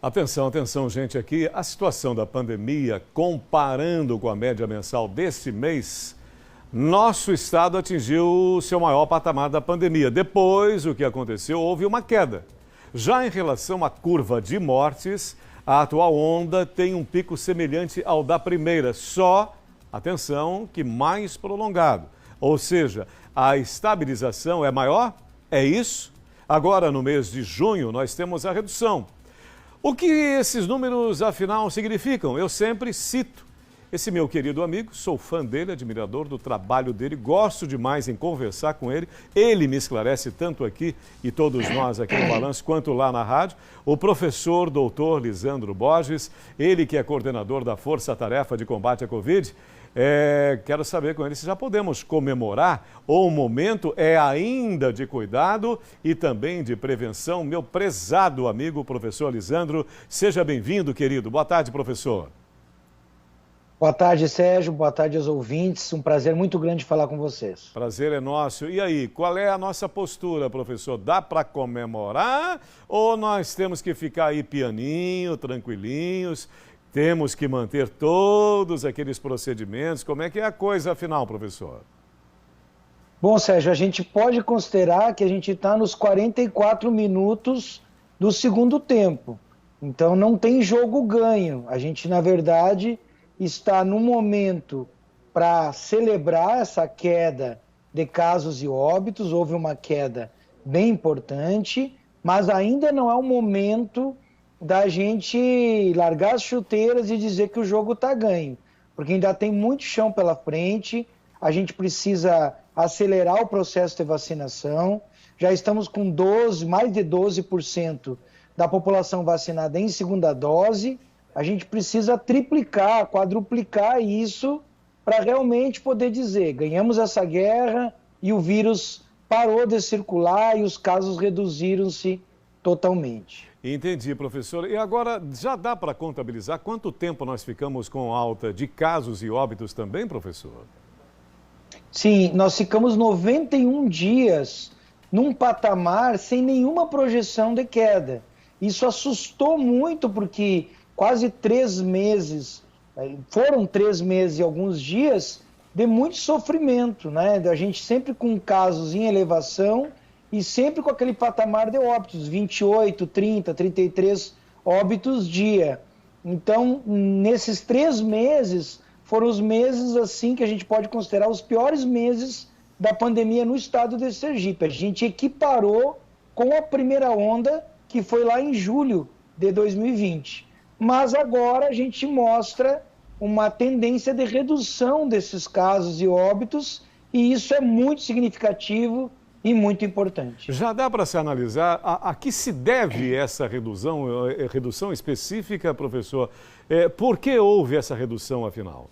Atenção, atenção, gente, aqui a situação da pandemia, comparando com a média mensal desse mês, nosso estado atingiu o seu maior patamar da pandemia. Depois, o que aconteceu, houve uma queda. Já em relação à curva de mortes, a atual onda tem um pico semelhante ao da primeira, só, atenção, que mais prolongado. Ou seja, a estabilização é maior? É isso? Agora, no mês de junho, nós temos a redução. O que esses números, afinal, significam? Eu sempre cito esse meu querido amigo, sou fã dele, admirador do trabalho dele, gosto demais em conversar com ele. Ele me esclarece tanto aqui e todos nós aqui no Balanço, quanto lá na rádio. O professor doutor Lisandro Borges, ele que é coordenador da Força Tarefa de Combate à Covid. Quero saber com ele se já podemos comemorar ou o momento é ainda de cuidado e também de prevenção. Meu prezado amigo, professor Lisandro, seja bem-vindo, querido. Boa tarde, professor. Boa tarde, Sérgio. Boa tarde aos ouvintes. Um prazer muito grande falar com vocês. Prazer é nosso. E aí, qual é a nossa postura, professor? Dá para comemorar ou nós temos que ficar aí pianinho, tranquilinhos? Temos que manter todos aqueles procedimentos. Como é que é a coisa, afinal, professor? Bom, Sérgio, a gente pode considerar que a gente está nos 44 minutos do segundo tempo. Então, não tem jogo ganho. A gente, na verdade, está no momento para celebrar essa queda de casos e óbitos. Houve uma queda bem importante, mas ainda não é o momento da gente largar as chuteiras e dizer que o jogo está ganho, porque ainda tem muito chão pela frente, a gente precisa acelerar o processo de vacinação, já estamos com mais de 12% da população vacinada em segunda dose, a gente precisa triplicar, quadruplicar isso para realmente poder dizer, ganhamos essa guerra e o vírus parou de circular e os casos reduziram-se totalmente. Entendi, professor. E agora, já dá para contabilizar quanto tempo nós ficamos com alta de casos e óbitos também, professor? Sim, nós ficamos 91 dias num patamar sem nenhuma projeção de queda. Isso assustou muito porque quase 3 meses, foram 3 meses e alguns dias de muito sofrimento, né? A gente sempre com casos em elevação e sempre com aquele patamar de óbitos, 28, 30, 33 óbitos dia. Então, nesses 3 meses, foram os meses assim que a gente pode considerar os piores meses da pandemia no estado de Sergipe. A gente equiparou com a primeira onda, que foi lá em julho de 2020. Mas agora a gente mostra uma tendência de redução desses casos e óbitos, e isso é muito significativo e muito importante. Já dá para se analisar a que se deve essa redução específica, professor? Por que houve essa redução, afinal?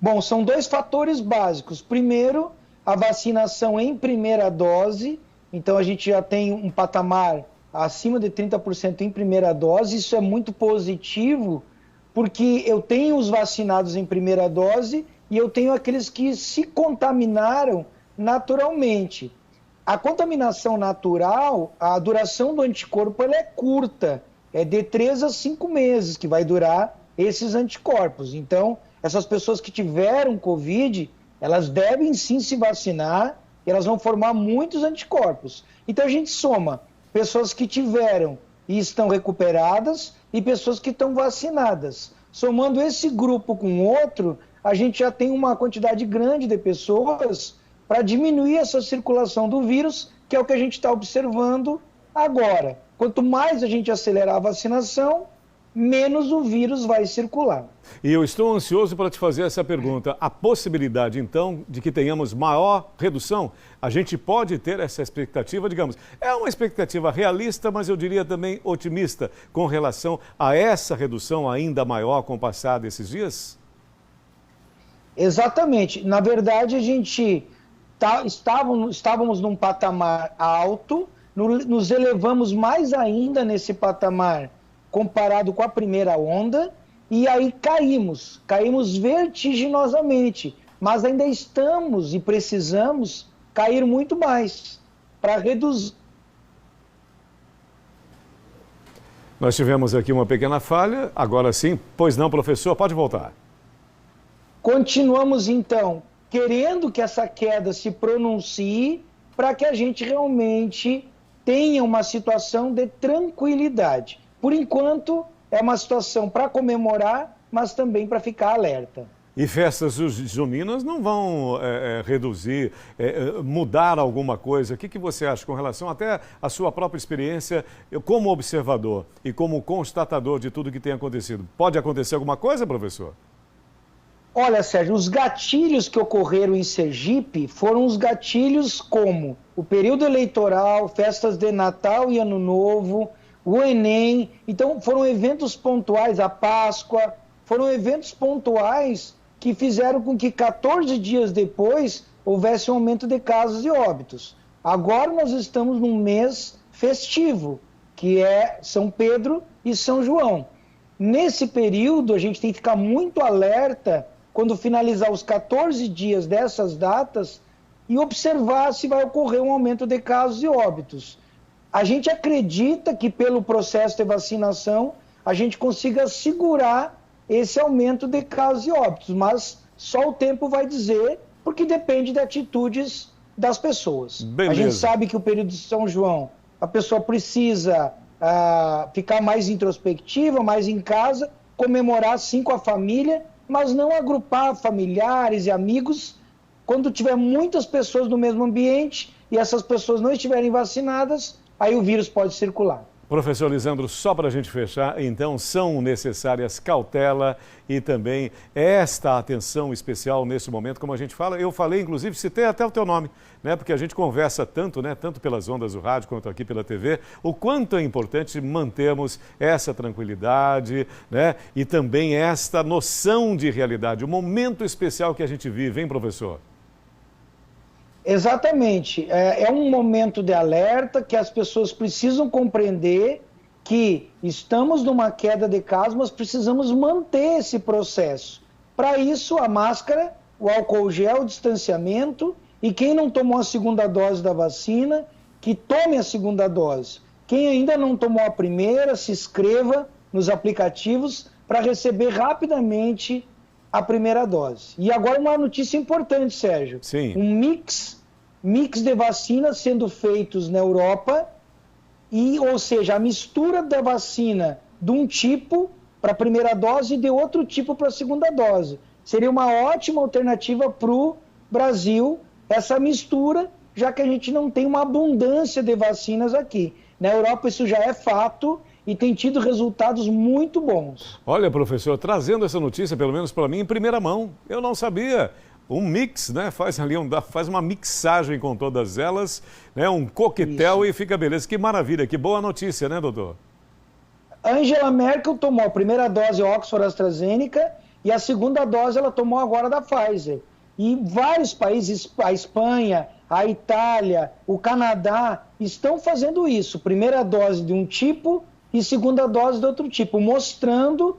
Bom, são 2 fatores básicos. Primeiro, a vacinação em primeira dose. Então, a gente já tem um patamar acima de 30% em primeira dose. Isso é muito positivo, porque eu tenho os vacinados em primeira dose e eu tenho aqueles que se contaminaram naturalmente. A contaminação natural, a duração do anticorpo ela é curta, é de 3 a 5 meses que vai durar esses anticorpos. Então, essas pessoas que tiveram Covid, elas devem sim se vacinar, e elas vão formar muitos anticorpos. Então, a gente soma pessoas que tiveram e estão recuperadas e pessoas que estão vacinadas. Somando esse grupo com outro, a gente já tem uma quantidade grande de pessoas para diminuir essa circulação do vírus, que é o que a gente está observando agora. Quanto mais a gente acelerar a vacinação, menos o vírus vai circular. E eu estou ansioso para te fazer essa pergunta. A possibilidade, então, de que tenhamos maior redução? A gente pode ter essa expectativa, digamos, é uma expectativa realista, mas eu diria também otimista, com relação a essa redução ainda maior com o passar desses dias? Exatamente. Na verdade, a gente estávamos num patamar alto, nos elevamos mais ainda nesse patamar comparado com a primeira onda, e aí caímos vertiginosamente, mas ainda estamos e precisamos cair muito mais para reduzir. Nós tivemos aqui uma pequena falha, agora sim. Pois não, professor, pode voltar. Continuamos, então, querendo que essa queda se pronuncie para que a gente realmente tenha uma situação de tranquilidade. Por enquanto, é uma situação para comemorar, mas também para ficar alerta. E festas juninas não vão reduzir, mudar alguma coisa? O que você acha com relação até à sua própria experiência como observador e como constatador de tudo que tem acontecido? Pode acontecer alguma coisa, professor? Olha, Sérgio, os gatilhos que ocorreram em Sergipe foram os gatilhos como o período eleitoral, festas de Natal e Ano Novo, o Enem. Então, foram eventos pontuais, a Páscoa, foram eventos pontuais que fizeram com que 14 dias depois houvesse um aumento de casos e óbitos. Agora nós estamos num mês festivo, que é São Pedro e São João. Nesse período, a gente tem que ficar muito alerta quando finalizar os 14 dias dessas datas e observar se vai ocorrer um aumento de casos e óbitos. A gente acredita que pelo processo de vacinação a gente consiga segurar esse aumento de casos e óbitos, mas só o tempo vai dizer, porque depende de atitudes das pessoas. Beleza. A gente sabe que o período de São João, a pessoa precisa ficar mais introspectiva, mais em casa, comemorar sim com a família, mas não agrupar familiares e amigos quando tiver muitas pessoas no mesmo ambiente e essas pessoas não estiverem vacinadas, aí o vírus pode circular. Professor Lisandro, só para a gente fechar, então, são necessárias cautela e também esta atenção especial nesse momento, como a gente fala. Eu falei, inclusive, citei até o teu nome, né? Porque a gente conversa tanto, né? Tanto pelas ondas do rádio quanto aqui pela TV, o quanto é importante mantermos essa tranquilidade, né? E também esta noção de realidade, o momento especial que a gente vive, hein, professor? Exatamente. É um momento de alerta que as pessoas precisam compreender que estamos numa queda de casos, mas precisamos manter esse processo. Para isso, a máscara, o álcool gel, o distanciamento, e quem não tomou a segunda dose da vacina, que tome a segunda dose. Quem ainda não tomou a primeira, se inscreva nos aplicativos para receber rapidamente a primeira dose. E agora uma notícia importante, Sérgio. Sim. Um mix de vacinas sendo feitos na Europa, ou seja, a mistura da vacina de um tipo para a primeira dose e de outro tipo para a segunda dose. Seria uma ótima alternativa para o Brasil, essa mistura, já que a gente não tem uma abundância de vacinas aqui. Na Europa isso já é fato e tem tido resultados muito bons. Olha, professor, trazendo essa notícia, pelo menos para mim, em primeira mão, eu não sabia. Um mix, né? Faz uma mixagem com todas elas, né? Um coquetel e fica beleza. Que maravilha, que boa notícia, né, doutor? Angela Merkel tomou a primeira dose Oxford AstraZeneca e a segunda dose ela tomou agora da Pfizer. E vários países, a Espanha, a Itália, o Canadá, estão fazendo isso. Primeira dose de um tipo e segunda dose de outro tipo, mostrando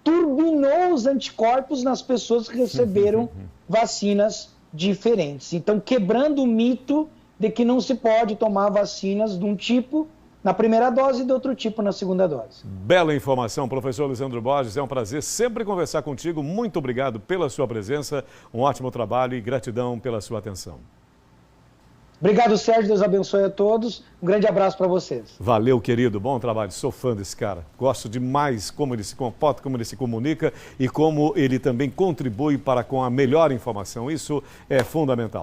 turbinou os anticorpos nas pessoas que receberam vacinas diferentes. Então, quebrando o mito de que não se pode tomar vacinas de um tipo na primeira dose e de outro tipo na segunda dose. Bela informação, professor Lisandro Borges. É um prazer sempre conversar contigo. Muito obrigado pela sua presença, um ótimo trabalho e gratidão pela sua atenção. Obrigado, Sérgio. Deus abençoe a todos. Um grande abraço para vocês. Valeu, querido. Bom trabalho. Sou fã desse cara. Gosto demais como ele se comporta, como ele se comunica e como ele também contribui para com a melhor informação. Isso é fundamental.